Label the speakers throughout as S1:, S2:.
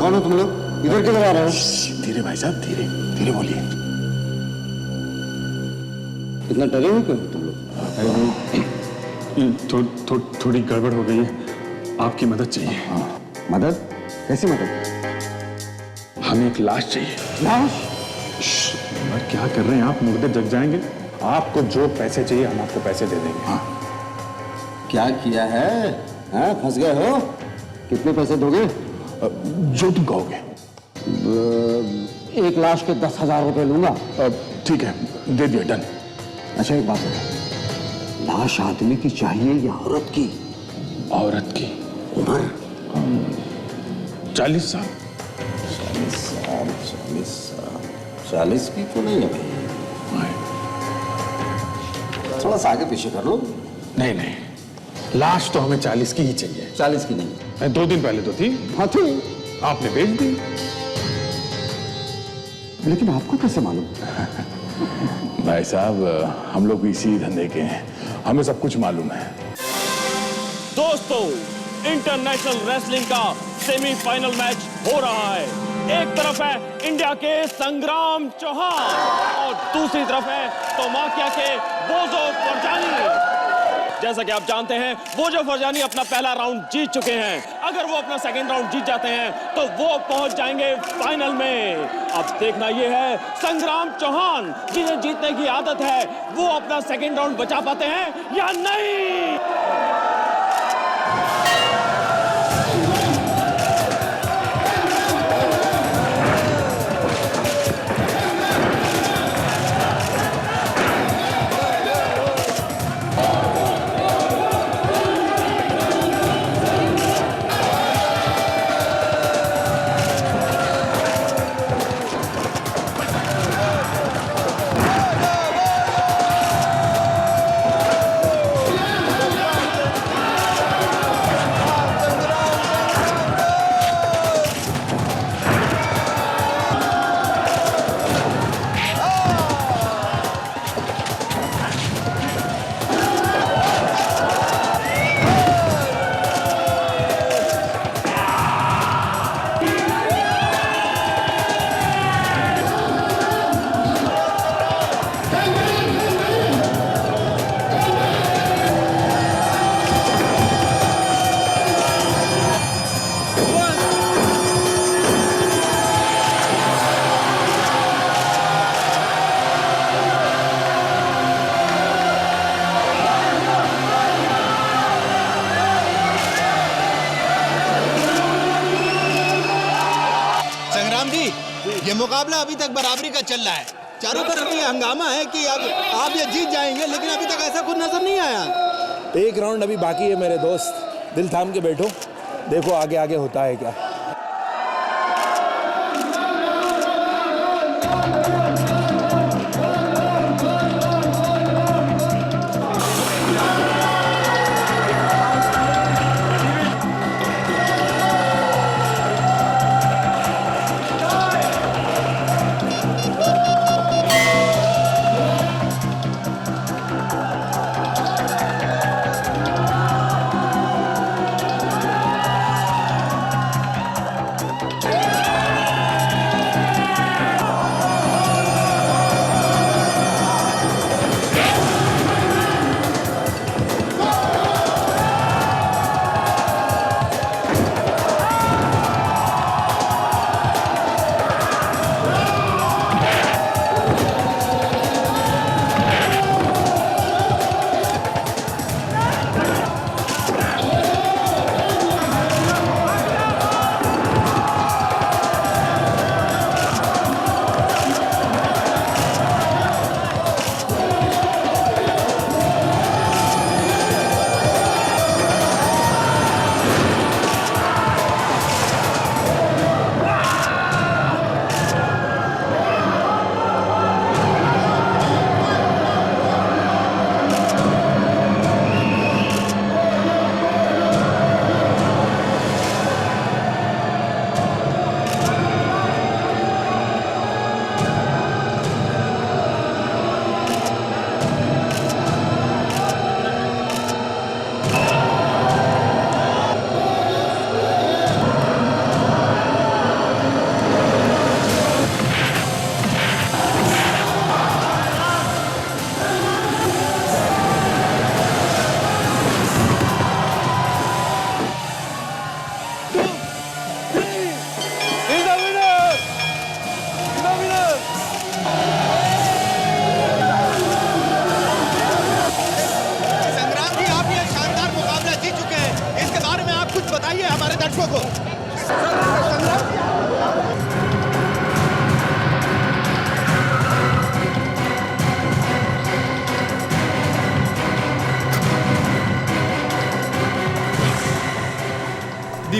S1: कौन हो तुम लोग? इधर किधर आ रहे हो?
S2: धीरे भाई साहब, धीरे धीरे बोलिए।
S1: इतना डरे हुए क्यों तुम लोग?
S2: थोड़ी गड़बड़ हो गई है, आपकी मदद चाहिए।
S1: मदद? कैसी मदद?
S2: हमें एक लाश चाहिए।
S1: लाश?
S2: और क्या कर रहे हैं आप? मुर्दे जग जाएंगे। आपको जो पैसे चाहिए हम आपको पैसे दे देंगे। हाँ।
S1: क्या किया है? हाँ, फंस गए हो? कितने पैसे दोगे?
S2: जो तुम कहोगे।
S1: एक लाश के 10,000 रुपए लूंगा।
S2: ठीक है, दे दिया, डन।
S1: अच्छा एक बात बता, लाश आदमी की चाहिए या औरत की?
S2: औरत की।
S1: उम्र?
S2: 40 साल।
S1: 40 साल, 40 साल। 40 की तो नहीं है भाई। थोड़ा सा आगे पीछे कर लो।
S2: नहीं नहीं, लाश तो हमें 40 की ही चाहिए।
S1: 40 की नहीं?
S2: 2 दिन पहले तो थी।
S1: हाँ थी,
S2: आपने बेच दी।
S1: लेकिन आपको कैसे मालूम?
S2: भाई साहब, हम लोग इसी धंधे के हैं, हमें सब कुछ मालूम है।
S3: दोस्तों, इंटरनेशनल रेसलिंग का सेमीफाइनल मैच हो रहा है। एक तरफ है इंडिया के संग्राम चौहान और दूसरी तरफ है तोमाकिया के बोजो फरजानी। जैसा कि आप जानते हैं, बोजो फरजानी अपना पहला राउंड जीत चुके हैं। अगर वो अपना सेकंड राउंड जीत जाते हैं तो वो पहुंच जाएंगे फाइनल में। अब देखना ये है संग्राम चौहान, जिन्हें जीतने की आदत है, वो अपना सेकंड राउंड बचा पाते हैं या नहीं।
S4: ये मुकाबला अभी तक बराबरी का चल रहा है। चारों तरफ ये हंगामा है कि अब आप ये जीत जाएंगे, लेकिन अभी तक ऐसा कुछ नजर नहीं आया।
S5: एक राउंड अभी बाकी है मेरे दोस्त, दिल थाम के बैठो, देखो आगे आगे होता है क्या।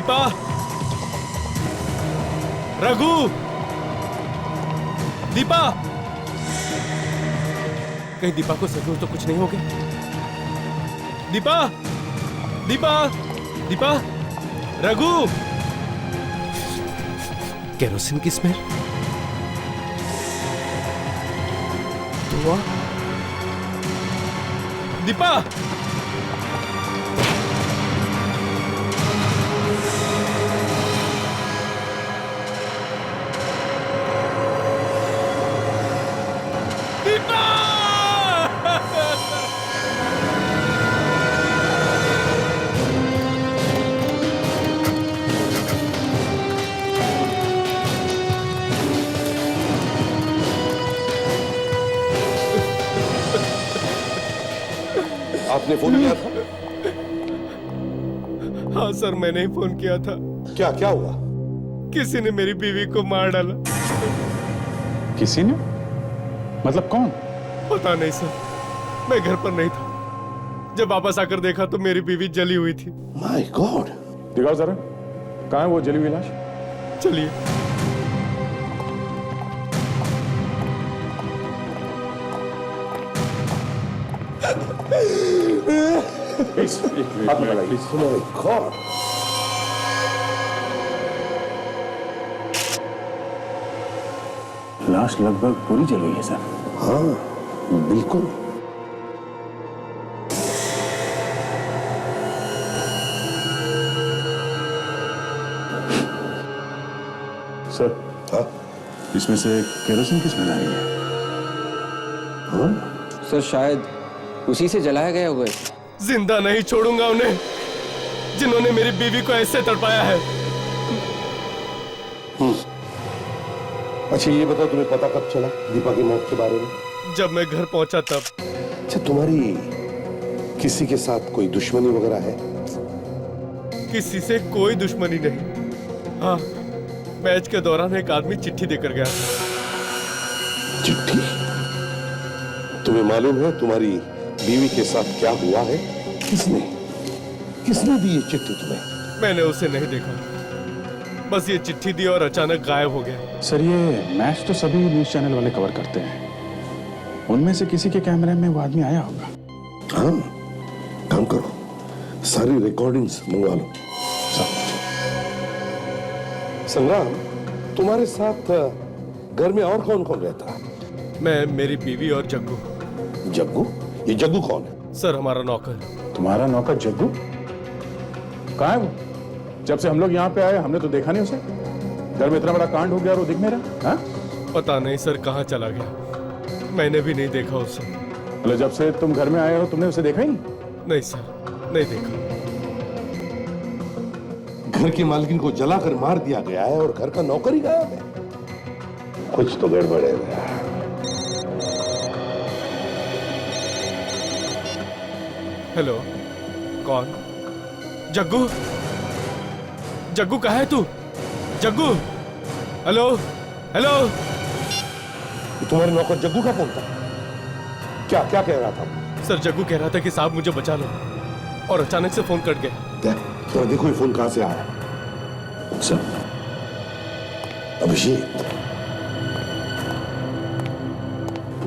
S3: दीपा, रघु, दीपा, कहीं दीपा को जरूर तो कुछ नहीं हो गया? दीपा, दीपा, दीपा, रघु, केरोसिन की स्मेल, धुआं, दीपा, दीपा!
S6: आपने फोन किया था?
S3: हाँ सर, मैंने ही फोन किया था।
S6: क्या क्या हुआ?
S3: किसी ने मेरी बीवी को मार डाला।
S2: किसी ने? मतलब कौन?
S3: पता नहीं सर, मैं घर पर नहीं था। जब वापस आकर देखा तो मेरी बीवी जली हुई थी।
S6: My God!
S2: दिखाओ जरा, कहाँ है वो जली हुई लाश?
S3: चलिए।
S6: आप लगाइए। My God!
S2: लाश लगभग पूरी जल गई है सर।
S6: हाँ बिल्कुल।
S2: सर,
S6: हाँ
S2: इसमें से केरोसिन की स्मेल आ रही है।
S6: हाँ
S1: सर शायद उसी से जलाया गया होगा इसे।
S3: जिंदा नहीं छोड़ूंगा उन्हें जिन्होंने मेरी बीवी को ऐसे तड़पाया है।
S6: अच्छा ये बताओ, तुम्हें पता कब चला दीपा की मौत के बारे में?
S3: जब मैं घर पहुंचा तब।
S6: अच्छा, तुम्हारी किसी के साथ कोई दुश्मनी वगैरह है?
S3: किसी से कोई दुश्मनी नहीं। हाँ, मैच के दौरान एक आदमी चिट्ठी देकर गया था।
S6: चिट्ठी? तुम्हें मालूम है तुम्हारी बीवी के साथ क्या हुआ है? किसने दी ये चिट्ठी तुम्हें?
S3: मैंने उसे नहीं देखा, बस ये चिट्ठी दी और अचानक गायब हो गया।
S2: सर, ये मैच तो सभी न्यूज चैनल वाले कवर करते हैं। उनमें से किसी के कैमरे में वो आदमी आया होगा।
S6: हाँ, काम करो, सारी रिकॉर्डिंग्स मंगवा लो। संग्राम, तुम्हारे साथ घर में और कौन कौन रहता है?
S3: मैं, मेरी बीवी और जग्गू।
S6: जग्गू? ये जग्गू कौन है?
S3: सर, हमारा नौकर।
S2: तुम्हारा नौकर जग्गू? कहाँ है वो? जब से हम लोग यहाँ पे आए हमने तो देखा नहीं उसे। घर में इतना बड़ा कांड हो गया और वो दिख नहीं रहा। हाँ?
S3: पता नहीं सर कहाँ चला गया, मैंने भी नहीं देखा उसे।
S2: मतलब जब से तुम घर में आए हो तुमने उसे देखा ही नहीं?
S3: नहीं सर, नहीं देखा।
S6: घर की मालकिन को जलाकर मार दिया गया है और घर का नौकर ही गायब है। कुछ तो गड़बड़ है।
S3: हेलो, कौन? जग्गू? जग्गू कहाँ है तू? जग्गू? Hello, hello.
S6: तुम्हारे नौकर जग्गू का फोन था? क्या क्या कह रहा था?
S3: सर, जग्गू कह रहा था कि साहब मुझे बचा लो, और अचानक से फोन कट गया।
S6: थोड़ा देखो ये फोन कहां से आया। सर, अभिजीत,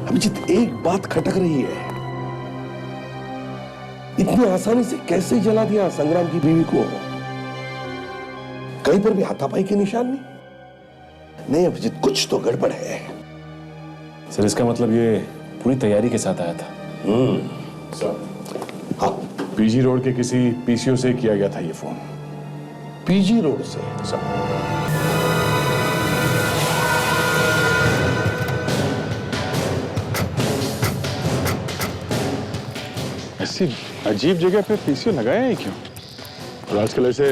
S6: अभिजीत एक बात खटक रही है। इतनी आसानी से कैसे जला दिया संग्राम की बीवी को? कहीं पर भी हाथापाई के निशान नहीं? नहीं अभिजीत, कुछ तो गड़बड़ है।
S7: सर, इसका मतलब ये पूरी तैयारी के साथ आया था।
S2: सर,
S6: हाँ,
S2: पीजी रोड के किसी पीसीओ से किया गया था ये फोन।
S6: पीजी रोड से?
S2: सर, ऐसी अजीब जगह पे पीसीओ लगाया है क्यों? और आजकल ऐसे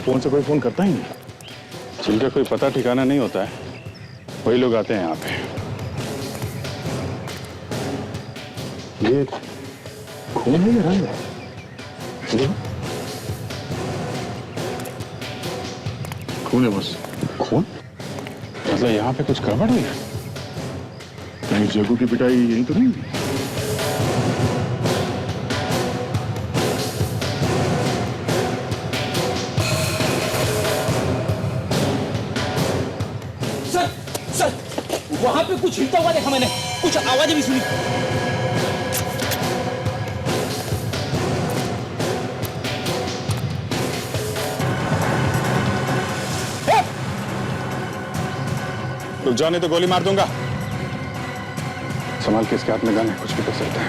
S2: फोन से कोई फोन करता ही नहीं। जिनका कोई पता ठिकाना नहीं होता है वही लोग आते हैं यहाँ पे। ये खून है या रंग है? खून है बस। खून? मतलब यहाँ पे कुछ गड़बड़ हुई है? कहीं जग्गू की पिटाई यही तो नहीं हुई?
S8: वहां पे कुछ हिलता हुआ देखा मैंने, कुछ आवाजें भी सुनी।
S2: रुक जाने तो गोली मार दूंगा। संभाल के, इसके हाथ में गन है, कुछ भी कर सकता है।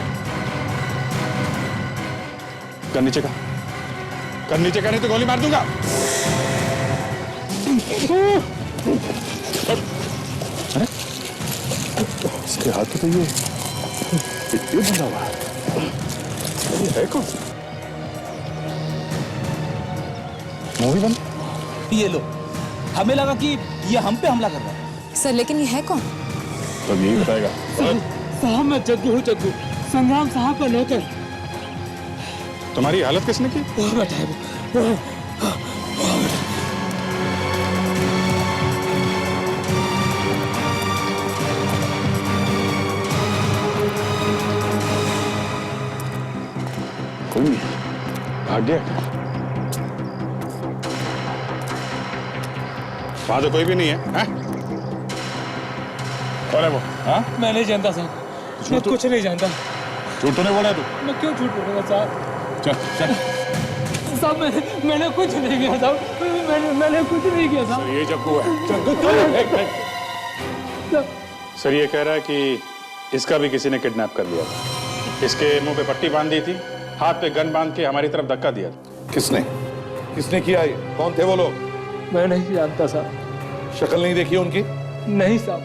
S2: कर नीचे का, कर नीचे का, नहीं तो गोली मार दूंगा। अरे इसके हाथ तो ये बंधा हुआ है। ये है कौन? मूवी बंद।
S8: ये लो, हमें लगा कि ये हम पे हमला कर रहा है।
S9: सर लेकिन ये है कौन?
S2: तो यही बताएगा।
S8: साहब मैं जग्गू हूँ, जग्गू, संग्राम साहब का नौकर।
S2: तुम्हारी हालत किसने की?
S8: वो बैठा है
S2: कोई नहीं, भाग गया। वहां तो कोई भी नहीं है, हैं? कौन है वो? हाँ?
S8: मैं नहीं जानता साहब, मैं कुछ नहीं जानता।
S2: झूठ तो नहीं बोला तू?
S8: मैं क्यों झूठ बोलूंगा साहब?
S2: चल चल।
S8: साहब मैंने कुछ नहीं किया साहब, मैंने कुछ नहीं किया साहब।
S2: ये जग्गू है। सर ये कह रहा है कि इसका भी किसी ने किडनैप कर लिया था। इसके मुंह पे पट्टी बांध दी थी, हाथ पे गन बांध के हमारी तरफ धक्का दिया।
S6: किसने किसने किया ये? कौन थे वो लोग?
S8: मैं नहीं जानता साहब।
S6: शक्ल नहीं देखी उनकी?
S8: नहीं साहब,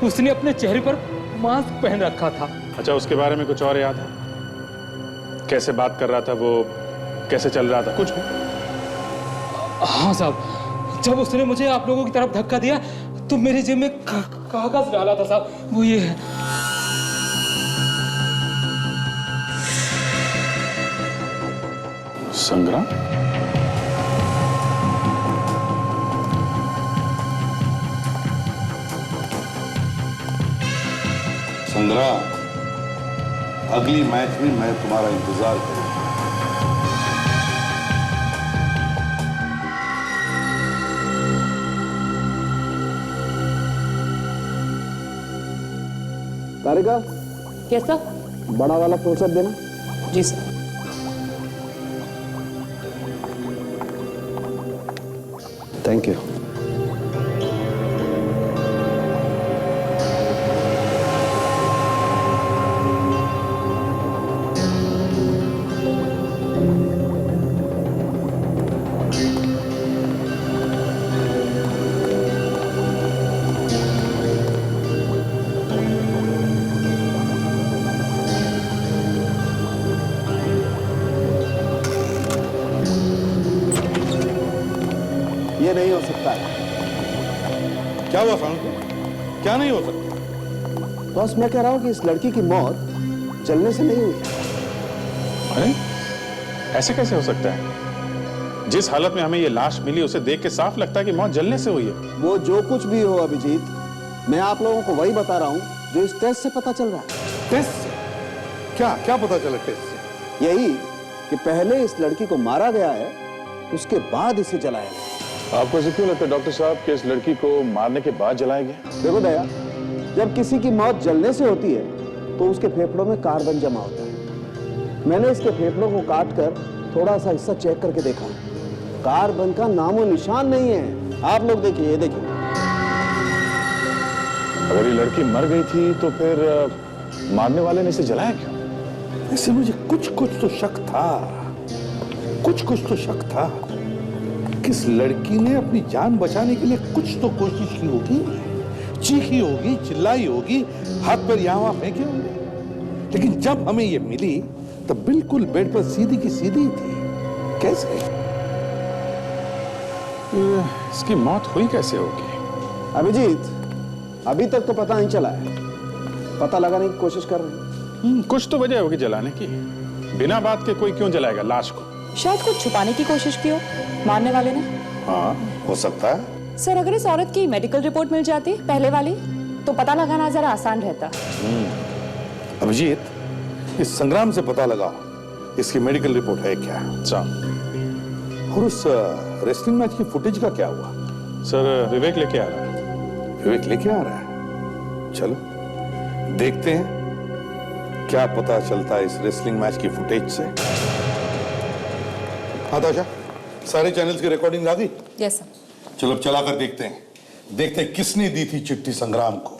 S8: उसने अपने चेहरे पर मास्क पहन रखा था।
S2: अच्छा, उसके बारे में कुछ और याद है? कैसे बात कर रहा था वो, कैसे चल रहा था, कुछ भी?
S8: हाँ साहब, जब उसने मुझे आप लोगों की तरफ धक्का दिया तो मेरे जेब में कागज डाला था साहब, वो ये है।
S2: संग्राम?
S6: संग्राम, अगली मैच में मैं तुम्हारा इंतजार करूंगा।
S1: तारिका,
S9: कैसा?
S1: बड़ा वाला क्लोजअप देना।
S9: जी सर।
S1: Thank you. ये नहीं हो सकता है।
S6: क्या हुआ सानू? क्या नहीं हो सकता?
S1: बस मैं कह रहा हूं कि इस लड़की की मौत जलने से नहीं हुई है।
S2: अरे ऐसे कैसे हो सकता है? जिस हालत में हमें ये लाश मिली उसे देख के साफ लगता है कि मौत जलने से हुई है।
S1: वो जो कुछ भी हो अभिजीत, मैं आप लोगों को वही बता रहा हूं जो इस टेस्ट से पता चल रहा है।
S6: टेस्ट से? क्या क्या पता चला टेस्ट से?
S1: यही कि पहले इस लड़की को मारा गया है, उसके बाद इसे जलाया गया।
S2: आपको ऐसे क्यों लगता है डॉक्टर साहब कि इस लड़की को मारने के बाद जलाया गया?
S1: देखो दया, जब किसी की मौत जलने से होती है तो उसके फेफड़ों में कार्बन जमा होता है। मैंने इसके फेफड़ों को काटकर थोड़ा सा हिस्सा चेक करके देखा, कार्बन का नामो निशान नहीं है। आप लोग देखिए, ये देखिए।
S2: अगर ये लड़की मर गई थी तो फिर मारने वाले ने इसे जलाया क्यों?
S6: इससे मुझे कुछ तो शक था, कुछ तो शक था। किस लड़की ने अपनी जान बचाने के लिए कुछ तो कोशिश की होगी, चीखी होगी, चिल्लाई होगी, हाथ पर यहाँ फेंके होंगे। लेकिन जब हमें ये मिली तब बिल्कुल बेड पर सीधी की सीधी थी। कैसे?
S2: इसकी मौत हुई कैसे होगी?
S1: अभिजीत, अभी तक तो पता नहीं चला है, पता लगाने की कोशिश कर रहे हैं।
S2: कुछ तो वजह होगी जलाने की। बिना बात के कोई क्यों जलाएगा लाश को?
S9: शायद कुछ छुपाने की कोशिश की हो मारने वाले ने।
S6: हाँ, हो सकता है।
S9: सर अगर इस औरत की मेडिकल रिपोर्ट मिल जाती पहले वाली तो पता लगाना जरा आसान रहता।
S6: अभिजीत, इस संग्राम से पता लगाओ इसकी मेडिकल रिपोर्ट है क्या।
S2: अच्छा
S6: और उस रेसलिंग मैच की फुटेज का क्या हुआ?
S2: सर, विवेक लेके आ रहा है।
S6: विवेक लेके आ रहा है? चलो देखते हैं क्या पता चलता है इस रेसलिंग मैच की फुटेज से। हाँ ताशा, सारे चैनल्स की रिकॉर्डिंग आ गई?
S9: Yes sir.
S6: चलो अब चला कर देखते हैं किसने दी थी चिट्ठी संग्राम को।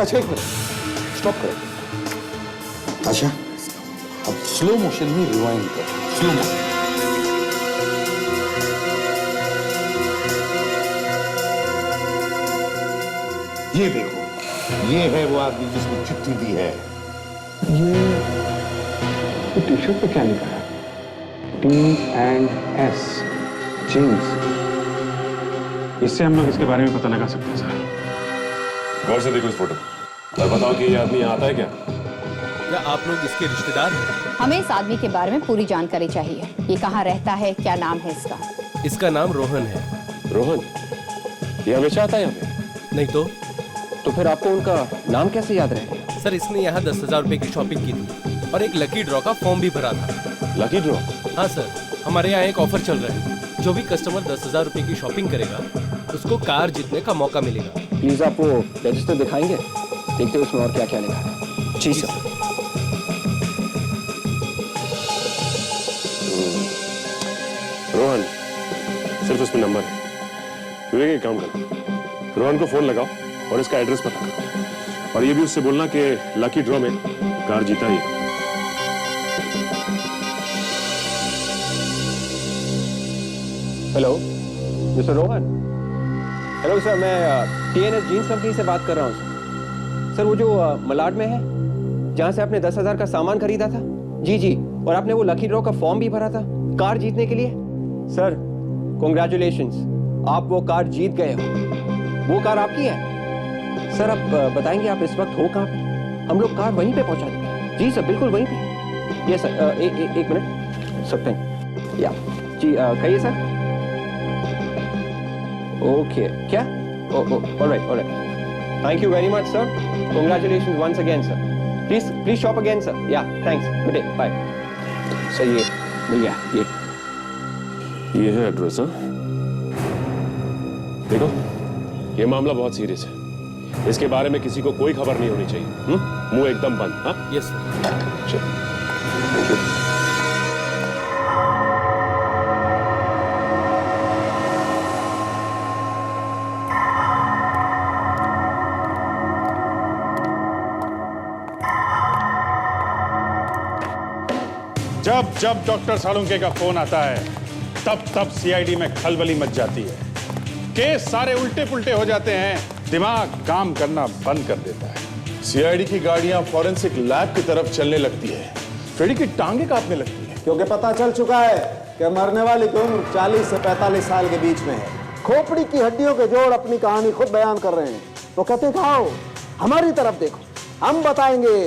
S6: अच्छा एक मिनट, स्टॉप करो। अच्छा अब स्लो मोशन में रिवाइंड करो, स्लो मोशन। ये देखो, ये है वो आदमी जिसको चिट्ठी दी है।
S1: ये टी शर्ट पे क्या लिखा है? T&S jeans.
S2: इससे हम लोग इसके बारे में पता लगा सकते हैं सर।
S7: गौर से देखो इस फोटो और बताओ कि ये आदमी यहाँ आता है क्या?
S4: क्या आप लोग इसके रिश्तेदार हैं?
S10: हमें इस आदमी के बारे में पूरी जानकारी चाहिए। ये कहाँ रहता है, क्या नाम है इसका?
S8: इसका नाम रोहन है।
S7: रोहन? ये हमेशा आता है यहाँ पे?
S8: नहीं
S7: तो फिर आपको उनका नाम कैसे याद रहेगा?
S8: सर, इसने यहाँ 10,000 रुपए की शॉपिंग की थी और एक लकी ड्रॉ का फॉर्म भी भरा था।
S7: Lucky draw?
S8: हाँ सर, हमारे यहाँ एक ऑफर चल रहा है। जो भी कस्टमर 10,000 रुपए की शॉपिंग करेगा उसको कार जीतने का मौका मिलेगा।
S7: प्लीज आप वो रजिस्टर दिखाएंगे, देखते उसमें और क्या क्या लिखा है।
S8: जी सर।
S7: रोहन, सिर्फ उसमें नंबर है। विवेक एक काम करो, रोहन को फोन लगाओ और इसका एड्रेस पता करो और ये भी उससे बोलना कि लकी ड्रॉ में कार जीता ही। Hello mister Rohan. Hello sir, मैं T&S जीन्स कंपनी से बात कर रहा हूँ सर। वो जो मलाड में है जहाँ से आपने 10,000 का सामान खरीदा था। जी, और आपने वो लकी ड्रॉ का फॉर्म भी भरा था कार जीतने के लिए। सर कॉन्ग्रेचुलेशंस, आप वो कार जीत गए हो। वो कार आपकी है। सर आप बताएंगे आप इस वक्त हो कहाँ पे? हम लोग कार वहीं पे पहुँचा देंगे। जी सर, बिल्कुल वहीं पे। यस सर, एक मिनट सकते हैं या जी, कहिए सर। ओके, क्या? All right. Thank you very much sir. Congratulations once again sir. Please shop again sir. Yeah thanks, good day, bye. Sir ये मिल गया, ये है एड्रेस। देखो ये मामला बहुत सीरियस है, इसके बारे में किसी को कोई खबर नहीं होनी चाहिए। मुंह एकदम बंद। हाँ
S8: यस सर।
S7: चलो।
S2: जब डॉक्टर सालुंके का फोन आता है तब सीआईडी में खलबली मच जाती है। केस सारे उल्टे पुल्टे हो जाते हैं, दिमाग काम करना बंद कर देता है।
S6: सीआईडी की गाड़ियां फॉरेंसिक लैब की तरफ चलने लगती है, फ्रेडी की टांगे कांपने लगती है।
S1: क्योंकि पता चल चुका है कि मरने वाली की उम्र 40 से 45 साल के बीच में है। खोपड़ी की हड्डियों के जोड़ अपनी कहानी खुद बयान कर रहे हैं। तो कहते हैं आओ हमारी तरफ देखो, हम बताएंगे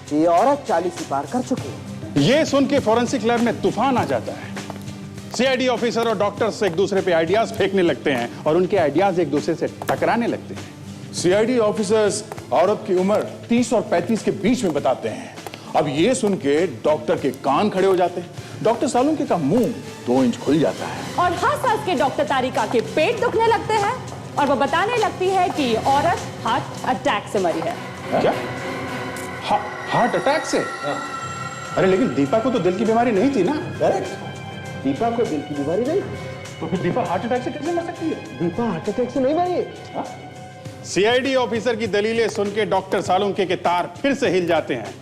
S1: कि ये औरत 40 पार कर चुकी है।
S2: ये सुन के फॉरेंसिक लैब में तूफान आ जाता है। सीआईडी ऑफिसर और डॉक्टर्स एक दूसरे पे आइडियाज फेंकने लगते हैं और उनके आइडियाज एक दूसरे से टकराने लगते हैं।
S6: सीआईडी ऑफिसर्स औरत की उम्र 30 और 35 के बीच में बताते हैं। अब ये सुन के डॉक्टर के कान खड़े हो जाते हैं, डॉक्टर सालुंके का मुंह 2 इंच खुल जाता है
S9: और हंस के डॉक्टर तारिका के पेट दुखने लगते हैं और वो बताने लगती है कि औरत हार्ट अटैक से मरी है।
S2: क्या? हार्ट अटैक से? अरे लेकिन दीपा को तो दिल की बीमारी नहीं थी ना?
S1: करेक्ट, दीपा को दिल की बीमारी नहीं।
S2: तो फिर दीपा हार्ट अटैक से कैसे मर सकती है?
S1: दीपा हार्ट अटैक से नहीं मरी।
S2: सीआईडी ऑफिसर की दलीलें सुन के डॉक्टर सालुंके के तार फिर से हिल जाते हैं।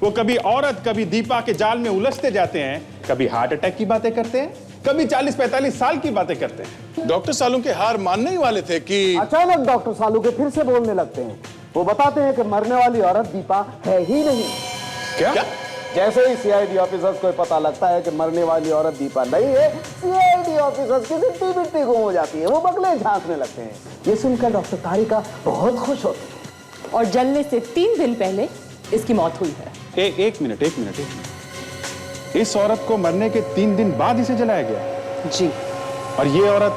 S2: वो कभी औरत कभी दीपा के जाल में उलझते जाते हैं, कभी हार्ट अटैक की बातें करते हैं, कभी 40-45 साल की बातें करते हैं।
S6: डॉक्टर सालुंके हार मानने ही वाले थे कि
S1: अचानक डॉक्टर सालुंके फिर से बोलने लगते हैं। वो बताते हैं कि मरने वाली औरत दीपा है ही नहीं।
S6: क्या?
S1: जैसे ही सीआईडी ऑफिसर्स को पता लगता है कि मरने वाली औरत दीपा नहीं है, सीआईडी ऑफिसर्स की सिट्टी बिट्टी गुम हो जाती है। वो बगले झांकने लगते हैं। ये सुनकर डॉक्टर तारिका बहुत खुश होती है।
S9: और जलने से 3 दिन पहले इसकी मौत हुई है।
S2: एक मिनट। इस औरत को मरने के 3 दिन बाद इसे जलाया गया?
S9: जी।
S2: और ये औरत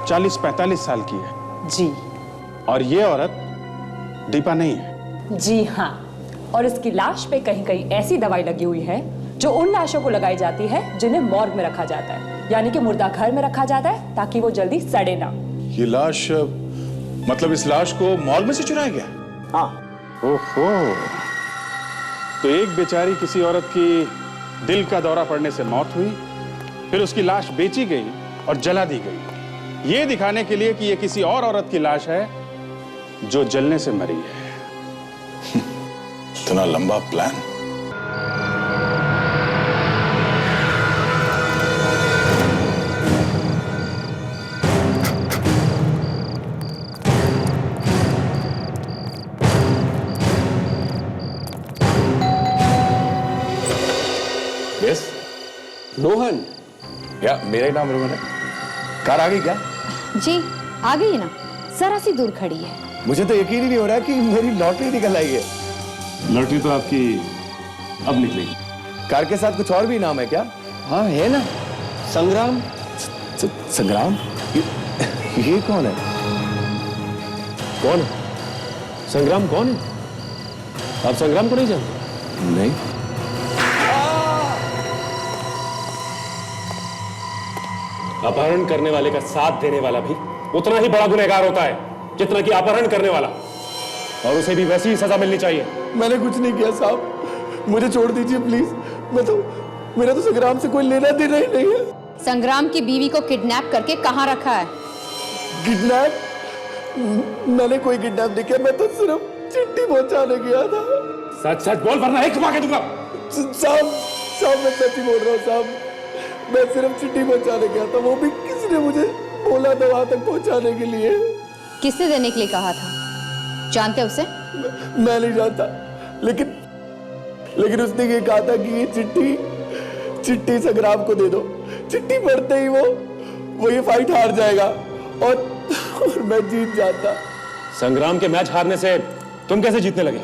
S2: 40-45 साल की है?
S9: जी।
S2: और ये औरत दीपा नहीं है।
S9: जी हाँ, और इसकी लाश पे कहीं कहीं ऐसी दवाई लगी हुई है जो उन लाशों को लगाई जाती है जिन्हें मॉर्ग में रखा जाता है, यानी कि मुर्दा घर में रखा जाता है ताकि वो जल्दी सड़े ना।
S2: ये लाश मतलब इस लाश को मॉर्ग में से चुराया गया?
S1: हाँ।
S2: ओहो, तो एक बेचारी किसी औरत की दिल का दौरा पड़ने से मौत हुई, फिर उसकी लाश बेची गई और जला दी गई, ये दिखाने के लिए कि ये किसी और औरत की लाश है जो जलने से मरी है। इतना लंबा प्लान।
S5: यस रोहन, या मेरा ही नाम रोहन है। कार आ गई क्या?
S10: जी आ गई ना, जरा सी दूर खड़ी है।
S5: मुझे तो यकीन ही नहीं हो रहा कि मेरी लॉटरी निकल आई है।
S2: लॉटरी तो आपकी अब निकलेगी।
S5: कार के साथ कुछ और भी नाम है क्या?
S7: हाँ है ना, संग्राम।
S5: संग्राम? ये कौन है?
S7: कौन है संग्राम? कौन है? आप संग्राम को नहीं जानते?
S5: नहीं।
S3: अपहरण करने वाले का साथ देने वाला भी उतना ही बड़ा गुनहगार होता है जितना कि अपहरण करने वाला, और उसे भी वैसी ही सजा मिलनी चाहिए।
S5: मैंने कुछ नहीं किया साहब, मुझे छोड़ दीजिए प्लीज। मेरा तो संग्राम से कोई लेना देना ही नहीं है।
S10: संग्राम की बीवी को किडनैप करके कहाँ रखा है?
S5: किडनैप? मैंने कोई किडनैप नहीं किया, मैं तो सिर्फ चिट्ठी पहुंचाने गया था।
S3: सच सच बोल वरना एक मार के दूंगा।
S5: साहब मैं सच ही बोल रहा हूँ साहब, मैं सिर्फ चिट्ठी पहुंचाने गया था, वो भी किसी ने मुझे बोला था वहां तक पहुंचाने के लिए।
S10: किसने देने के लिए कहा था? जानते उसे?
S5: मैं नहीं जानता, लेकिन उसने ये कहा था कि ये चिट्ठी संग्राम को दे दो। चिट्ठी पढ़ते ही वो ये फाइट हार जाएगा और मैं जीत जाता।
S3: संग्राम के मैच हारने से तुम कैसे जीतने लगे?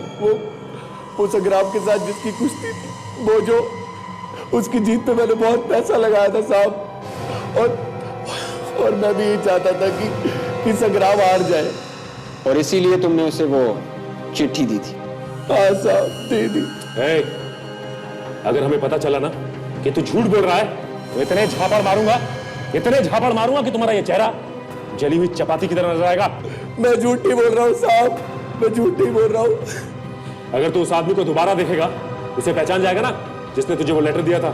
S5: वो संग्राम के साथ जिसकी कुश्ती थी, वो जो उसकी जीत पे मैंने बहुत पैसा लगाया था साहब, और मैं भी ये चाहता था कि संग्राम हार जाए,
S7: और इसीलिए तुमने उसे वो चिट्ठी दी थी?
S5: हाँ साहब, दे दी।
S3: अगर हमें पता चला ना कि तू झूठ बोल रहा है तो इतने झापड़ मारूंगा कि तुम्हारा ये चेहरा जली हुई चपाती की तरह नजर आएगा।
S5: मैं झूठ नहीं बोल रहा हूँ साहब, मैं झूठ नहीं बोल रहा हूँ।
S3: अगर तू उस आदमी को दोबारा देखेगा, उसे पहचान जाएगा ना जिसने तुझे वो लेटर दिया था?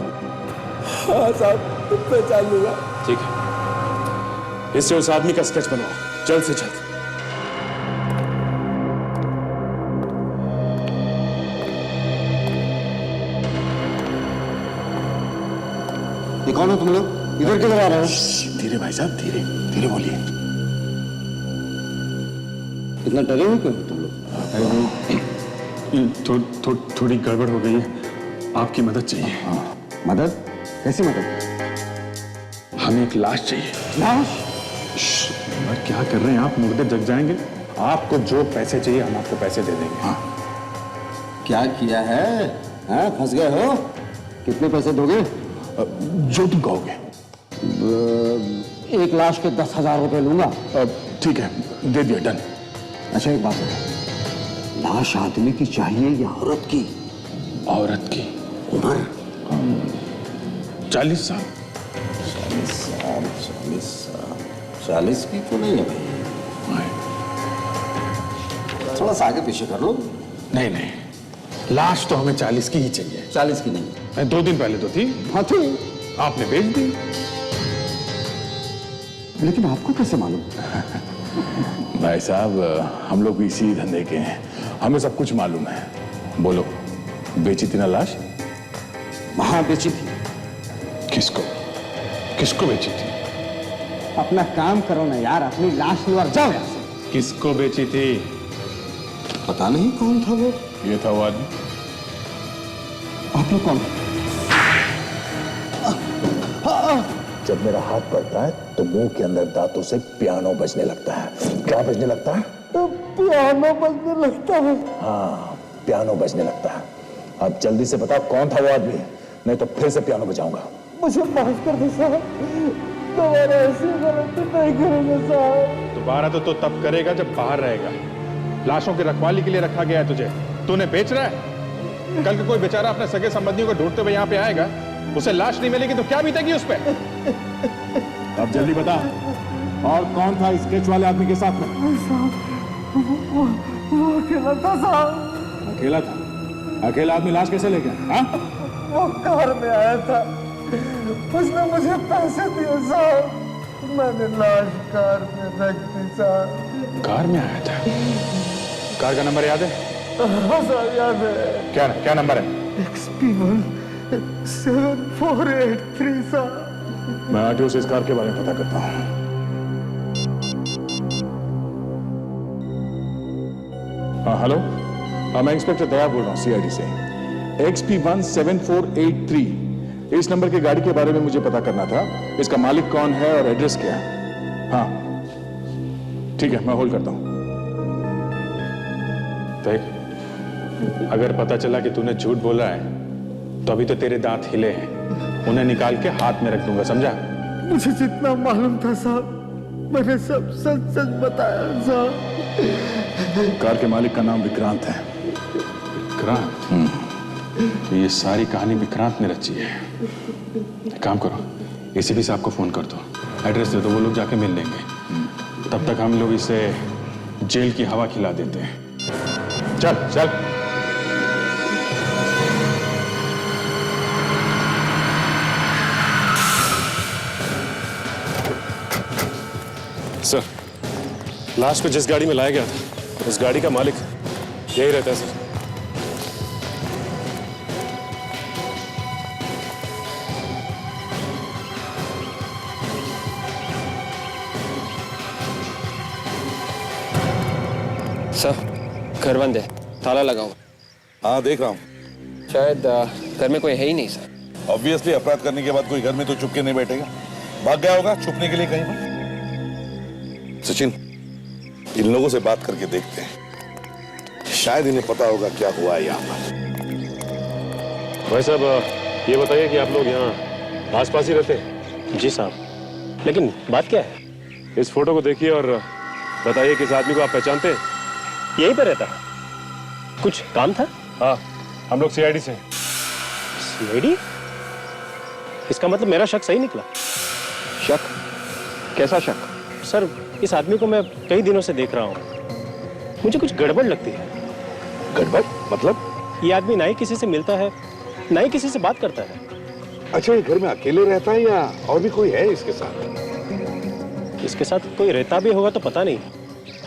S5: हाँ साहब, पहचान लूंगा।
S3: ठीक है, इससे उस आदमी का स्केच बनवाओ जल्द से जल्द।
S1: ये कौन हो तुम लोग? इधर किधर आ रहे हो?
S2: धीरे भाई साहब, धीरे धीरे बोलिए।
S1: इतना डरे हुए क्यों तुम लोग?
S2: थोड़ी गड़बड़ हो गई है, आपकी मदद चाहिए।
S1: मदद? कैसी मदद?
S2: हमें एक लाश चाहिए।
S1: लाश?
S2: क्या कर रहे हैं आप? मुर्दे जग जाएंगे। आपको जो पैसे चाहिए हम आपको पैसे दे देंगे। हाँ।
S1: क्या किया है? हाँ, फंस गए हो? कितने पैसे दोगे?
S2: जो तुम कहोगे।
S1: 1 लाश के 10,000 रुपए लूंगा।
S2: ठीक है, दे दिया, डन।
S1: अच्छा एक बात बता, लाश आदमी की चाहिए या औरत की?
S2: औरत की।
S1: उम्र?
S2: 40 साल।
S1: 40 की तो नहीं है भाई, थोड़ा सा आगे पीछे कर लो।
S2: नहीं, लाश तो हमें 40 की ही चाहिए।
S1: 40 की नहीं?
S2: 2 दिन पहले तो थी।
S1: हाँ थी,
S2: आपने बेच दी।
S1: लेकिन आपको कैसे मालूम?
S2: भाई साहब, हम लोग भी इसी धंधे के हैं, हमें सब कुछ मालूम है। बोलो, बेची थी ना लाश?
S1: वहां बेची थी।
S2: किसको बेची थी?
S1: अपना काम करो ना यार, अपनी लाश लो और जाओ यहाँ से।
S2: किसको बेची थी?
S1: पता नहीं कौन था वो।
S2: ये था वो आदमी।
S1: आप लोग कौन?
S11: जब मेरा हाथ पड़ता है तो मुंह के अंदर दांतों से पियानो बजने लगता है। क्या बजने लगता है?
S1: पियानो बजने लगता है।
S11: हाँ, पियानो बजने लगता है। अब जल्दी से बताओ कौन था वो आदमी, नहीं तो फिर से पियानो बजाऊंगा।
S1: मुझे माफ कर दो साहब, दोबारा ऐसी गलती नहीं करूंगा साहब।
S2: दोबारा तो तब करेगा जब बाहर रहेगा। लाशों की रखवाली के लिए रखा गया है तुझे, तूने बेच रहा है। कल को कोई बेचारा अपने सगे संबंधियों को ढूंढते हुए यहाँ पे आएगा, उसे लाश नहीं मिलेगी तो क्या बीतेगी उस पर?
S11: अब जल्दी बता, और कौन था स्केच वाले आदमी के साथ में?
S5: वो अकेला था साहब।
S11: अकेला था? अकेला आदमी लाश कैसे ले गया? हाँ?
S5: वो कार में आया था, उसने मुझे पैसे दिए साहब, मैंने लाश कार में रख दी साहब।
S2: कार में आया था? कार का नंबर याद है?
S5: हाँ साहब याद है।
S2: क्या नंबर है?
S5: XP1 7483 साहब।
S11: मैं आरटीओ से इस कार के बारे में पता करता हूँ। हाँ हेलो, मैं इंस्पेक्टर दया बोल रहा हूँ CID से। XP1 7483 इस नंबर की गाड़ी के बारे में मुझे पता करना था। इसका मालिक कौन है और एड्रेस क्या है? हाँ ठीक है, मैं होल्ड करता हूँ।
S2: देख, अगर पता चला कि तूने झूठ बोला है तो अभी तो तेरे दांत हिले हैं, उन्हें निकाल के हाथ में रख दूंगा, समझा?
S5: मुझे जितना मालूम था साहब, मैंने सब सच सच बताया साहब।
S11: कार के मालिक का नाम विक्रांत है।
S2: विक्रांत? तो ये सारी कहानी विक्रांत ने रची है। एक काम करो, ACP साहब को फोन कर दो, एड्रेस दे दो, वो लोग जाके मिल लेंगे। तब तक हम लोग इसे जेल की हवा खिला देते हैं। चल चल।
S12: सर, लाश को जिस गाड़ी में लाया गया था, उस गाड़ी का मालिक यही रहता है सर।
S7: सर, घर बंद है, ताला लगा हुआ।
S6: हाँ देख रहा हूँ।
S7: शायद घर में कोई है ही नहीं सर।
S6: ऑब्वियसली अपराध करने के बाद कोई घर में तो चुप के नहीं बैठेगा, भाग गया होगा छुपने के लिए कहीं पर। सचिन, इन लोगों से बात करके देखते हैं, शायद इन्हें पता होगा क्या हुआ है यहाँ पर।
S12: भाई साहब, ये बताइए कि आप लोग यहाँ आसपास ही रहते हैं?
S3: जी साहब, लेकिन बात क्या है?
S12: इस फोटो को देखिए और बताइए किस आदमी को आप पहचानते हैं?
S3: यहीं पे रहता है। कुछ काम था?
S12: हाँ, हम लोग CID से।
S3: CID? इसका मतलब मेरा शक सही निकला।
S7: शक? कैसा शक?
S3: सर, इस आदमी को मैं कई दिनों से देख रहा हूँ, मुझे कुछ गड़बड़ लगती है।
S6: गड़बड़ मतलब?
S3: ये आदमी ना ही किसी से मिलता है, ना ही किसी से बात करता है।
S6: अच्छा, ये घर में अकेले रहता है या और भी कोई है इसके साथ?
S3: इसके साथ कोई रहता भी होगा तो पता नहीं,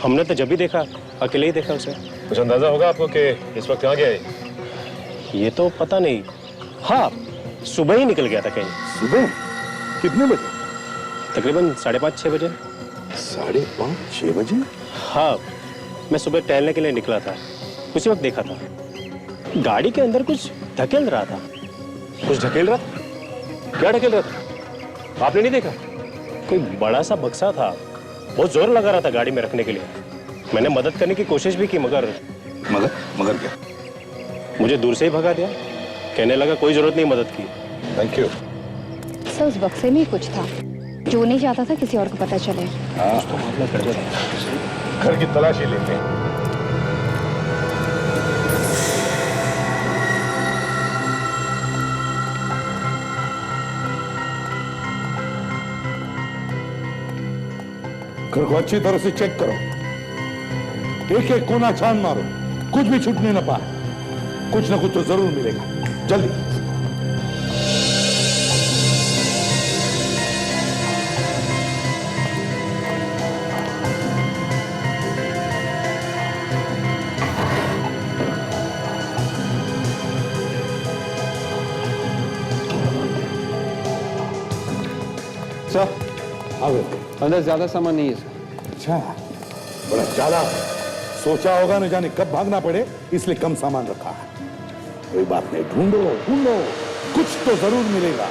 S3: हमने तो जब भी देखा अकेले ही देखा उसे।
S12: कुछ अंदाजा होगा आपको कि इस वक्त कहाँ गया है?
S3: ये तो पता नहीं। हाँ, सुबह ही निकल गया था कहीं।
S6: सुबह? कितने बजे?
S3: तकरीबन 5:30-6 बजे।
S6: 5:30-6 बजे?
S3: हाँ, मैं सुबह टहलने के लिए निकला था, उसी वक्त देखा था। गाड़ी के अंदर कुछ धकेल रहा था।
S12: कुछ ढकेल रहा था? क्या ढकेल रहा था? आपने नहीं देखा?
S3: कोई बड़ा सा बक्सा था, बहुत जोर लगा रहा था गाड़ी में रखने के लिए। मैंने मदद करने की कोशिश भी की, मगर
S6: क्या?
S3: मुझे दूर से ही भगा दिया। कहने लगा कोई जरूरत नहीं मदद की।
S6: Thank you.
S10: सर, उस बक्से में कुछ था जो नहीं चाहता था किसी और को पता चले।
S6: घर की तलाशी लेते हैं। घर को अच्छी तरह से चेक करो, एक एक कोना छान मारो, कुछ भी छूटने न पाए। कुछ ना कुछ तो जरूर मिलेगा, जल्दी।
S7: सर, अंदर ज्यादा सामान नहीं है सर।
S6: अच्छा, बड़ा चालाक है। सोचा होगा न जाने कब भागना पड़े, इसलिए कम सामान रखा है। कोई बात नहीं, ढूंढो ढूंढो, कुछ तो जरूर मिलेगा।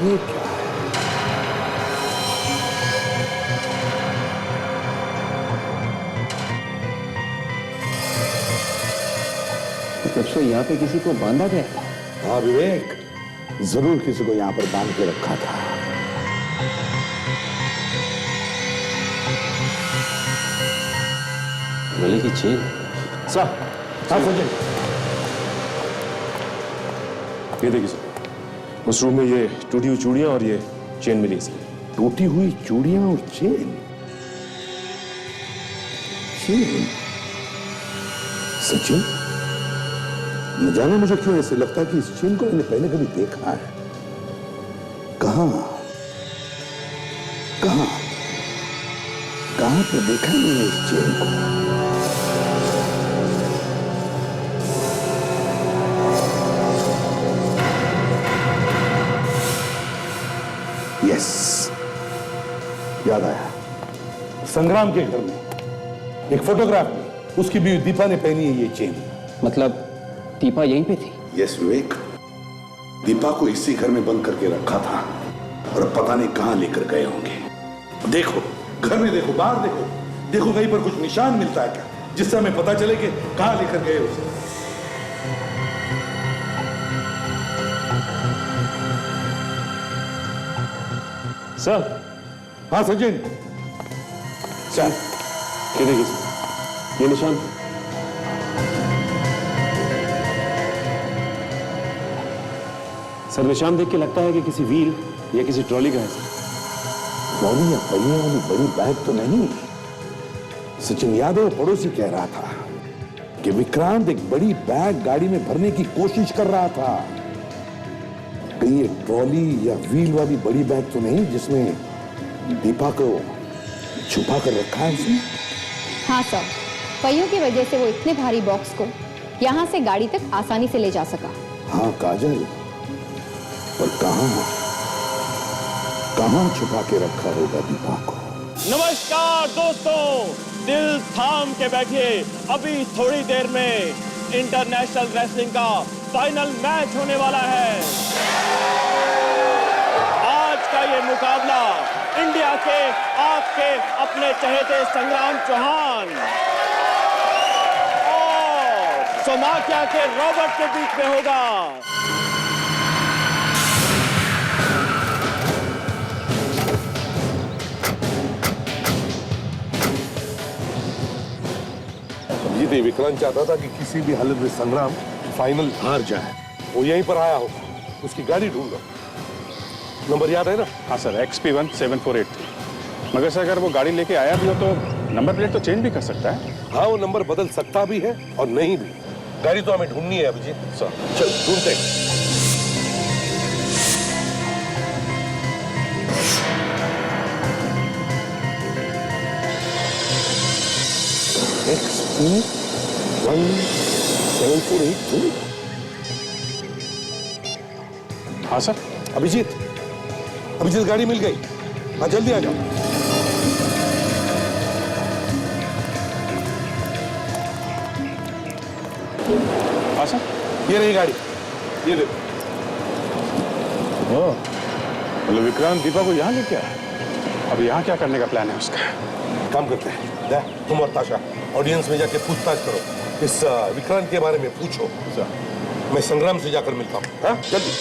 S6: ये क्या है?
S7: तब से यहाँ पे किसी को बांधा गया?
S6: हाँ विवेक, जरूर किसी को यहाँ पर बांध के रखा था।
S12: गले की चेन।
S11: सर, हाँ सर,
S12: ये देखिए सर, उस रूम में ये टूटी हुई चूड़ियां और ये चेन मिली इसकी।
S6: टूटी हुई चूड़ियां और चेन। चेन? सचिन, न जाने मुझे क्यों ऐसे लगता है कि इस चेन को मैंने पहले कभी देखा है। कहां कहां कहां पर देखा मैंने इस चेन को? यस, याद आया। संग्राम के घर में एक फोटोग्राफ में उसकी बीवी दीपा ने पहनी है ये चेन।
S7: मतलब दीपा यहीं पे थी?
S6: यस विवेक, दीपा को इसी घर में बंद करके रखा था और अब पता नहीं कहां लेकर गए होंगे। देखो, घर में देखो, बाहर देखो, देखो कहीं पर कुछ निशान मिलता है क्या, जिससे हमें पता चले कि कहां लेकर गए उसे।
S12: सर।
S6: हाँ सचिन।
S12: सर, ये देखिए सर, ये निशान। सर, निशान देख के लगता है कि किसी व्हील या किसी ट्रॉली का है सर।
S6: ट्रॉली या पहिए वाली बड़ी बैग तो नहीं? सचिन यादव पड़ोसी कह रहा था कि विक्रांत एक बड़ी बैग गाड़ी में भरने की कोशिश कर रहा था। कहीं ये ट्रॉली या व्हील वाली बड़ी बैग तो नहीं जिसमें दीपा को छुपा कर रखा है उसने?
S10: हाँ सर, पहियों की वजह से वो इतने भारी बॉक्स को यहाँ से गाड़ी तक आसानी से ले जा सका।
S6: हाँ काजल, पर कहां छुपा के रखा होगा दीपा को?
S3: नमस्कार दोस्तों, दिल थाम के बैठिए, अभी थोड़ी देर में इंटरनेशनल रेसलिंग का फाइनल मैच होने वाला है। आज का ये मुकाबला इंडिया के आपके अपने चहेते संग्राम चौहान और सोमालिया के रॉबर्ट के बीच में होगा।
S5: ये विक्रांत चाहता था कि किसी भी हालत में संग्राम फाइनल हार जाए। वो यहीं पर आया होगा, उसकी गाड़ी ढूंढ लो। नंबर याद है ना?
S2: हाँ सर, XP17483। मगर सर अगर वो गाड़ी लेके आया भी हो तो नंबर प्लेट तो चेंज भी कर सकता है।
S5: हाँ, वो नंबर बदल सकता भी है और नहीं भी। गाड़ी तो हमें ढूंढनी है अभिजीत। सर चल ढूंढते हैं। XP17483।
S2: हाँ सर।
S5: अभिजीत, गाड़ी मिल गई। हाँ जल्दी आ जाओ।
S2: हाँ सर,
S5: ये रही गाड़ी, ये ले।
S2: ओह, मतलब विक्रांत दीपा को यहाँ लेके आया। अब यहाँ क्या करने का प्लान है उसका?
S5: काम करते हैं, दे, तुम और ताशा ऑडियंस में जाके पूछताछ करो, इस विक्रांत के बारे में पूछो। मैं संग्राम से जाकर मिलता हूँ। हाँ जल्दी।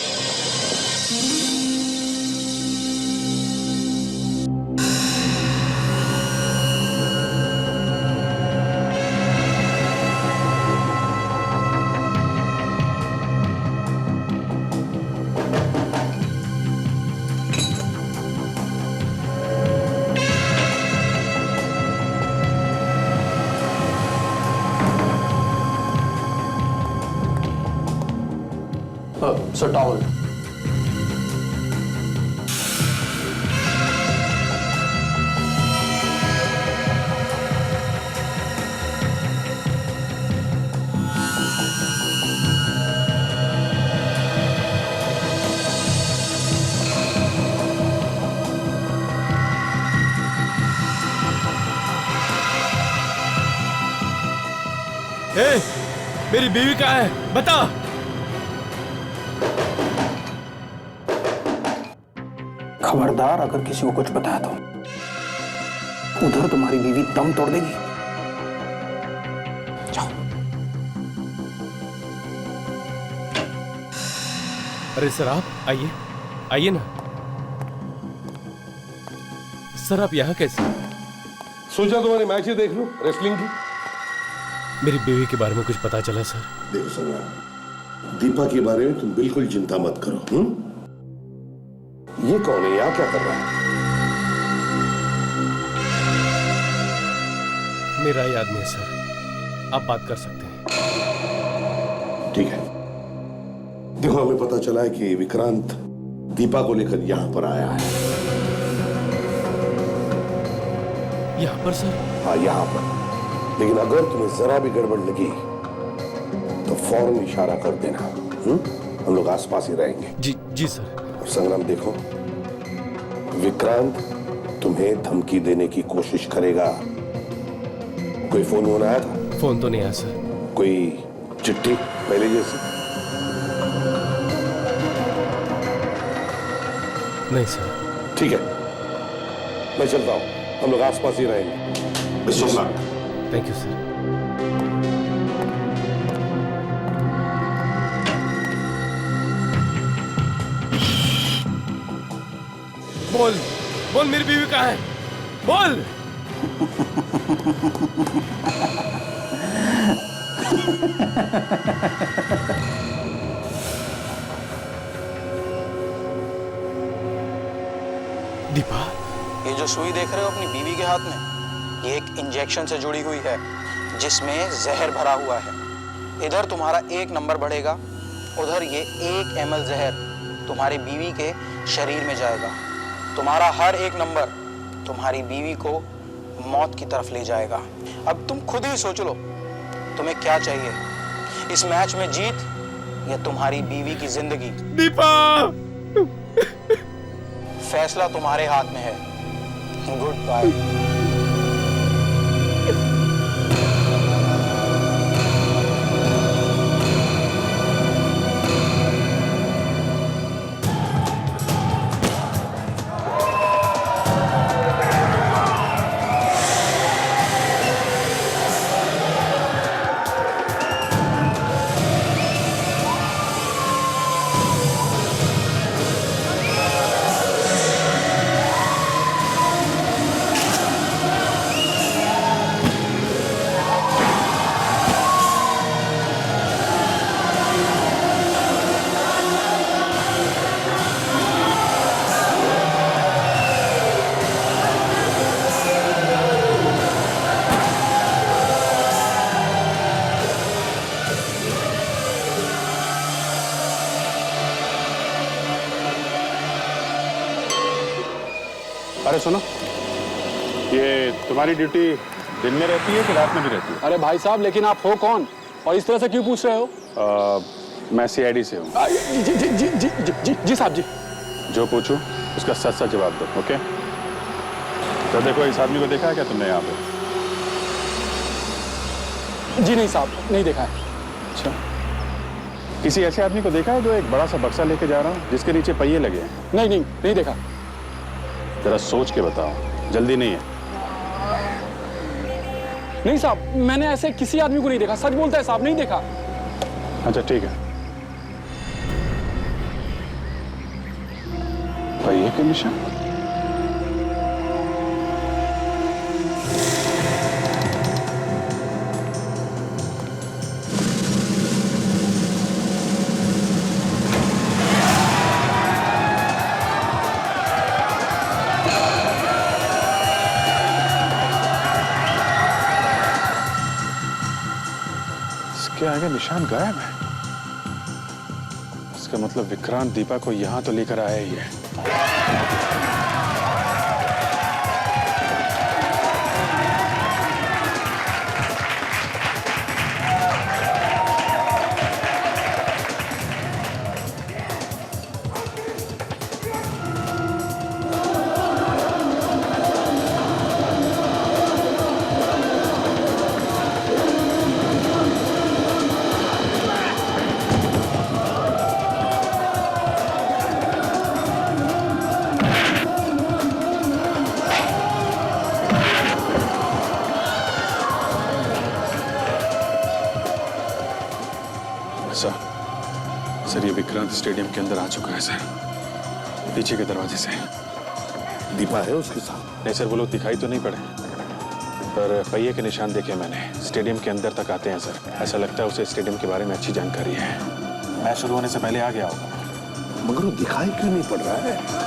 S8: Sir towel.
S3: मेरी बीवी कहाँ है? बता।
S8: खबरदार, अगर किसी को कुछ बताया तो उधर तुम्हारी बीवी दम तोड़ देगी। जाओ।
S3: अरे सर, आप आइए, आइए ना। सर आप यहाँ कैसे?
S5: सोचा तुम्हारी मैच ही देख लूं रेसलिंग की।
S12: मेरी बीवी के बारे में कुछ पता चला सर?
S6: देखो संग्राम, दीपा के बारे में तुम बिल्कुल चिंता मत करो। ये कौन है, यहाँ क्या कर रहा है?
S12: मेरा ही आदमी है सर, आप बात कर सकते हैं।
S6: ठीक है, देखो हमें पता चला है कि विक्रांत दीपा को लेकर यहाँ पर आया है।
S12: यहाँ पर सर?
S6: हाँ यहाँ पर, लेकिन अगर तुम्हें जरा भी गड़बड़ लगी तो फौरन इशारा कर देना। हम लोग आसपास ही रहेंगे।
S12: जी सर।
S6: और संग्राम देखो, विक्रांत तुम्हें धमकी देने की कोशिश करेगा। कोई फोन आया था?
S12: फोन तो नहीं आया सर।
S6: कोई चिट्ठी पहले जैसी?
S12: नहीं सर।
S6: ठीक है, मैं चलता हूं, हम लोग आसपास ही रहेंगे।
S12: Thank you sir. बोल मेरी बीवी कहाँ है? बोल।
S4: दीपा, ये जो सुई देख रहे हो अपनी बीवी के हाथ में, ये एक इंजेक्शन से जुड़ी हुई है जिसमें जहर भरा हुआ है। इधर तुम्हारा 1 नंबर बढ़ेगा, उधर ये 1 ml जहर तुम्हारी बीवी के शरीर में जाएगा। तुम्हारा हर 1 नंबर तुम्हारी बीवी को मौत की तरफ ले जाएगा। अब तुम खुद ही सोच लो, तुम्हें क्या चाहिए, इस मैच में जीत या तुम्हारी बीवी की जिंदगी?
S12: दीपा,
S4: फैसला तुम्हारे हाथ में है। Good bye.
S2: अरे सुनो, ये तुम्हारी ड्यूटी दिन में रहती है कि रात में भी रहती है?
S1: अरे भाई साहब, लेकिन आप हो कौन और इस तरह से क्यों पूछ रहे हो?
S2: मैं CID से हूँ।
S1: जी साहब जी।
S2: जो पूछूं उसका सच सच जवाब दो, ओके? तो देखो, इस आदमी को देखा है क्या तुमने यहाँ पे?
S1: जी नहीं साहब, नहीं देखा है।
S2: अच्छा, किसी ऐसे आदमी को देखा है जो एक बड़ा सा बक्सा लेके जा रहा हूँ जिसके नीचे पहिए लगे हैं?
S1: नहीं देखा।
S2: जरा सोच के बताओ, जल्दी नहीं है?
S1: नहीं साहब, मैंने ऐसे किसी आदमी को नहीं देखा। सच बोलता है साहब, नहीं देखा।
S2: अच्छा ठीक है। पहिए के निशान? इसके आगे निशान गायब है। इसका मतलब विक्रांत दीपा को यहां तो लेकर आया ही है। सर, ये विक्रांत स्टेडियम के अंदर आ चुका है सर, पीछे के दरवाजे से।
S6: दीपा है उसके साथ?
S2: नहीं सर, वो लोग दिखाई तो नहीं पड़े, पर पहिए के निशान देखे मैंने, स्टेडियम के अंदर तक आते हैं सर। ऐसा लगता है उसे स्टेडियम के बारे में अच्छी जानकारी है। मैच शुरू होने से पहले आ गया होगा।
S6: मगर वो दिखाई क्यों नहीं पड़ रहा है?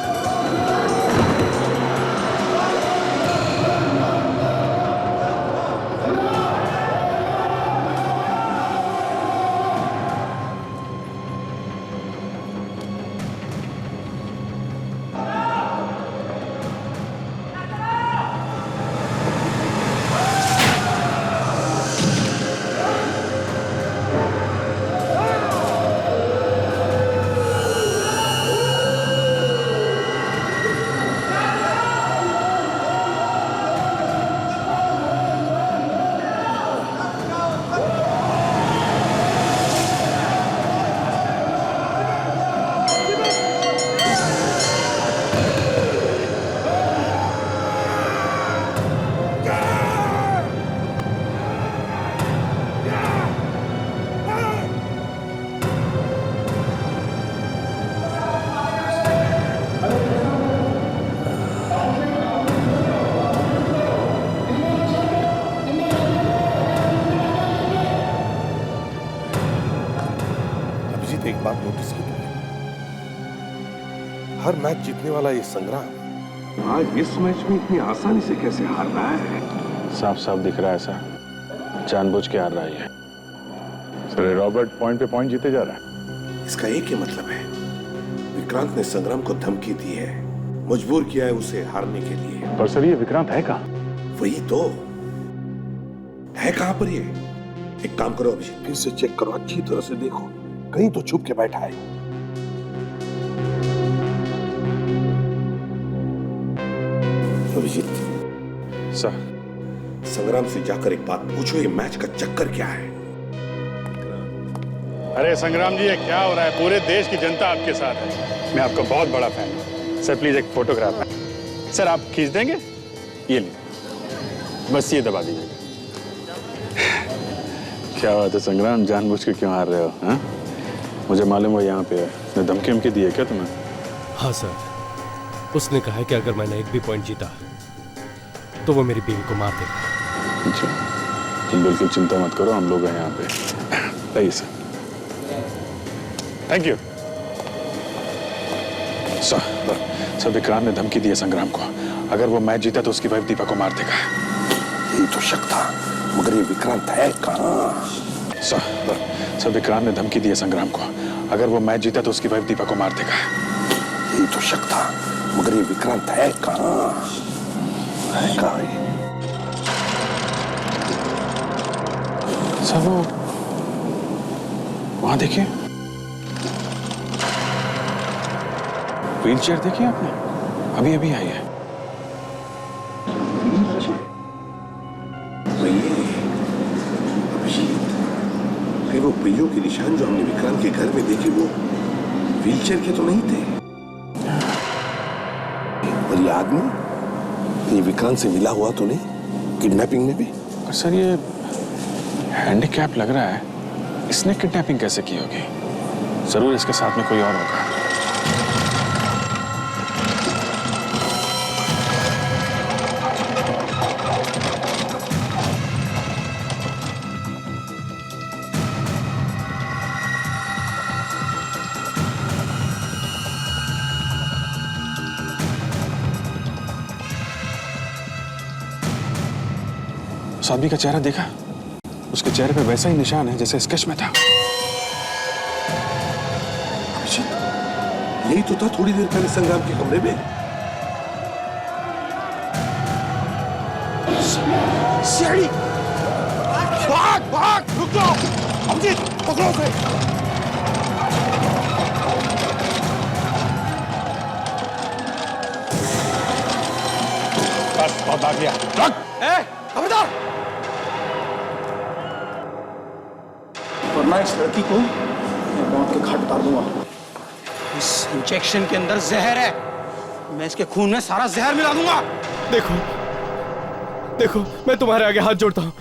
S6: एक बात नोटिस की तुमने? हर मैच जीतने वाला ये संग्राम आज इस मैच में इतनी आसानी से कैसे हार रहा है?
S2: साफ साफ दिख रहा है ऐसा, जानबूझ के हार रहा है। सर रॉबर्ट पॉइंट पे पॉइंट जीते जा रहा है।
S6: इसका एक ही मतलब है, विक्रांत ने संग्राम को धमकी दी है, मजबूर किया है उसे हारने के लिए।
S2: पर सर ये विक्रांत है कहाँ?
S6: वही तो है, कहां पर ये? एक काम करो अभिजीत, फिर से चेक करो, अच्छी तरह से देखो, कहीं तो छुप के बैठा है। अभिजीत
S2: सर,
S6: संग्राम से जाकर एक बात पूछो, ये मैच का चक्कर क्या है?
S2: अरे संग्राम जी, ये क्या हो रहा है? पूरे देश की जनता आपके साथ है। मैं आपका बहुत बड़ा फैन हूँ। सर प्लीज एक फोटोग्राफ है। सर आप खींच देंगे? ये लीजिए, बस ये दबा दीजिएगा। क्या बात है संग्राम, जानबूझ के क्यों हार रहे हो? हाँ? मुझे मालूम है यहाँ पे है। धमकी उमकी दी है क्या तुम्हें?
S13: हाँ सर, उसने कहा है कि अगर मैंने एक भी पॉइंट जीता तो वो मेरी बीवी को मार देगा।
S2: अच्छा, तुम बिल्कुल चिंता मत करो, हम लोग हैं यहाँ पे। सही sir, thank you. Sir Vikrant ने धमकी दी है संग्राम को, अगर वो मैच जीता तो उसकी वाइफ दीपा को मार देगा।
S6: यही तो शक था, मगर ये विक्रांत है कहाँ?
S2: सर विक्रांत ने धमकी दी है संग्राम को, अगर वो मैच जीता तो उसकी वाइफ दीपा को मार देगा।
S6: यही तो शक था, मगर ये विक्रांत है कहाँ? है कहाँ ये?
S2: सर वो वहां देखिए, व्हील चेयर देखिए आपने, अभी अभी आई है।
S6: वो पहियों के निशान जो हमने विक्रांत के घर में देखे वो व्हीलचेयर के तो नहीं थे। और ये आदमी ये विक्रांत से मिला हुआ तो नहीं किडनैपिंग में भी?
S2: सर ये हैंडीकैप लग रहा है, इसने किडनैपिंग कैसे की होगी? जरूर इसके साथ में कोई और होगा। उस आदमी का चेहरा देखा? उसके चेहरे पे वैसा ही निशान है जैसे स्केच में था।
S6: यही तो था थोड़ी देर पहले संग्राम के कमरे में।
S5: सीढ़ी! भाग भाग, रुक जाओ अभिजीत, पकड़ो उसे।
S2: बस बहुत भाग लिया।
S5: खबरदार!
S4: वरना इस लड़की को मैं मौत के घाट उतार दूंगा। इस इंजेक्शन के अंदर जहर है, मैं इसके खून में सारा जहर मिला दूंगा।
S13: देखो देखो, मैं तुम्हारे आगे हाथ जोड़ता हूँ,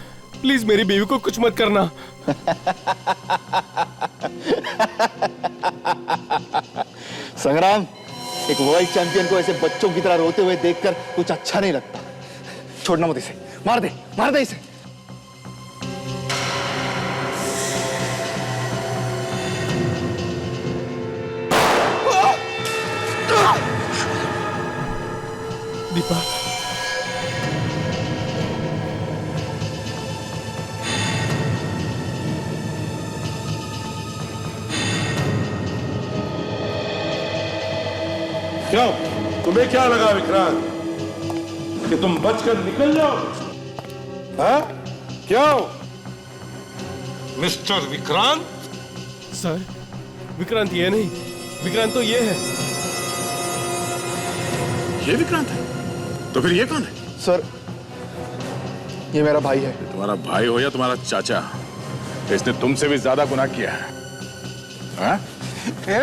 S13: प्लीज मेरी बीवी को कुछ मत करना।
S5: संग्राम, एक वर्ल्ड चैंपियन को ऐसे बच्चों की तरह रोते हुए देखकर कुछ अच्छा नहीं लगता। छोड़ना मत इसे, मार दे इसे।
S13: दीपा,
S6: क्यों? तुम्हें क्या लगा विक्रांत कि तुम बचकर निकल जाओ? हाँ? क्यों? मिस्टर विक्रांत?
S13: सर, विक्रांत ये नहीं, विक्रांत तो ये है।
S2: ये विक्रांत है? तो फिर ये कौन है?
S5: सर, ये मेरा भाई है।
S2: तुम्हारा भाई हो या तुम्हारा चाचा, इसने तुमसे भी ज्यादा गुनाह किया है। हाँ?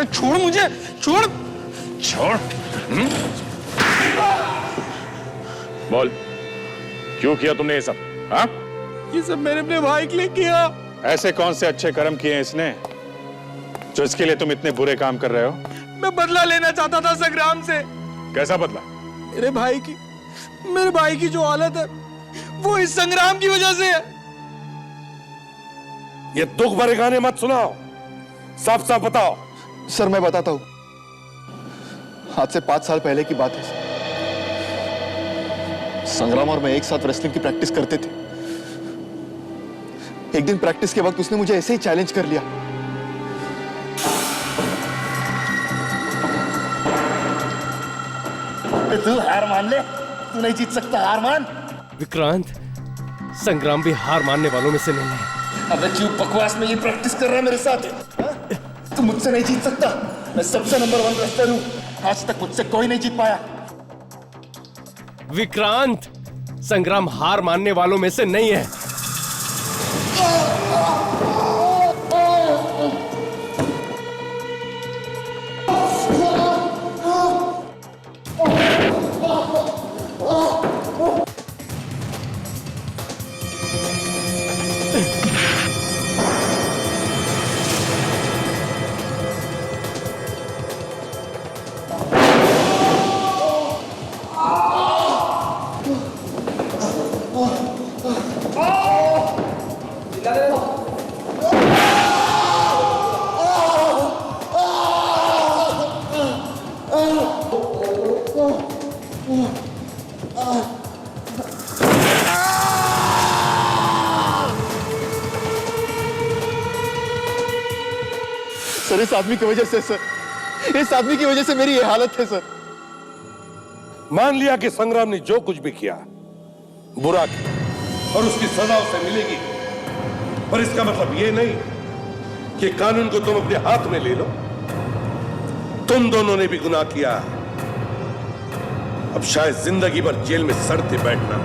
S5: छोड़ मुझे, छोड़।
S2: छोड़? बोल, क्यों किया तुमने ये सब? हाँ?
S5: ये सब मैंने अपने भाई के लिए किया।
S2: ऐसे कौन से अच्छे कर्म किए हैं इसने जो इसके लिए तुम इतने बुरे काम कर रहे हो?
S5: मैं बदला लेना चाहता था संग्राम से।
S2: कैसा बदला?
S5: मेरे भाई की जो हालत है वो इस संग्राम की वजह से है।
S6: ये दुख भरे गाने मत सुनाओ, साफ साफ बताओ।
S5: सर मैं बताता हूं, आज से 5 साल पहले की बात है। संग्राम और मैं एक साथ रेसलिंग की प्रैक्टिस करते थे। एक दिन प्रैक्टिस के वक्त उसने मुझे ऐसे ही चैलेंज कर लिया।
S6: तू हार मान ले, तू नहीं जीत सकता, हार मान।
S13: विक्रांत, संग्राम भी हार मानने वालों में से नहीं है।
S6: अबे क्यों बकवास में ये प्रैक्टिस कर रहा है मेरे साथ? तू मुझसे नहीं जीत सकता, मैं सबसे नंबर 1 रेसलर हूं। आज तक मुझसे कोई नहीं जीत पाया।
S13: विक्रांत, संग्राम हार मानने वालों में से नहीं है।
S5: सर इस आदमी की वजह से, सर इस आदमी की वजह से मेरी ये हालत है। सर
S6: मान लिया कि संग्राम ने जो कुछ भी किया बुरा किया और उसकी सजा उसे मिलेगी, पर इसका मतलब ये नहीं कि कानून को तुम अपने हाथ में ले लो। तुम दोनों ने भी गुनाह किया, अब शायद जिंदगी भर जेल में सड़ते बैठना।